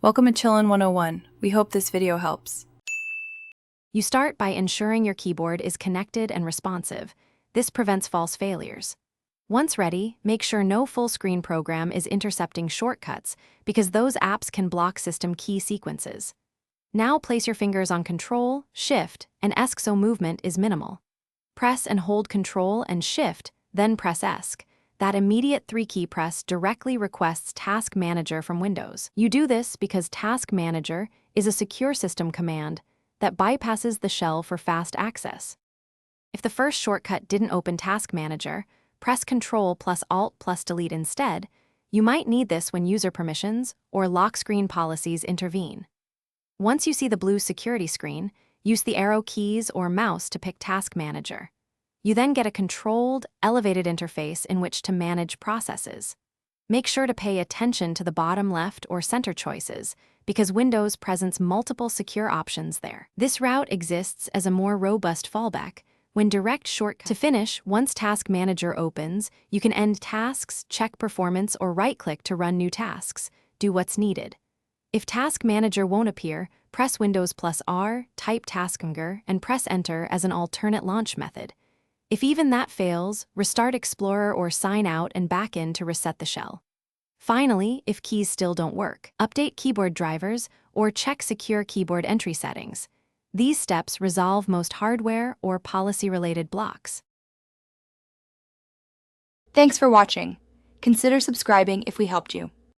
Welcome to Chillin' 101. We hope this video helps. You start by ensuring your keyboard is connected and responsive. This prevents false failures. Once ready, make sure no full-screen program is intercepting shortcuts because those apps can block system key sequences. Now place your fingers on Control, Shift, and ESC so movement is minimal. Press and hold Control and Shift, then press ESC. That immediate 3-key press directly requests Task Manager from Windows. You do this because Task Manager is a secure system command that bypasses the shell for fast access. If the first shortcut didn't open Task Manager, press Ctrl plus Alt plus Delete instead. You might need this when user permissions or lock screen policies intervene. Once you see the blue security screen, use the arrow keys or mouse to pick Task Manager. You then get a controlled, elevated interface in which to manage processes. Make sure to pay attention to the bottom left or center choices, because Windows presents multiple secure options there. This route exists as a more robust fallback when direct shortcut. To finish, once Task Manager opens, you can end tasks, check performance, or right-click to run new tasks. Do what's needed. If Task Manager won't appear, press Windows plus R, type Taskinger, and press Enter as an alternate launch method. If even that fails, restart Explorer or sign out and back in to reset the shell. Finally, if keys still don't work, update keyboard drivers or check secure keyboard entry settings. These steps resolve most hardware or policy-related blocks. Thanks for watching. Consider subscribing if we helped you.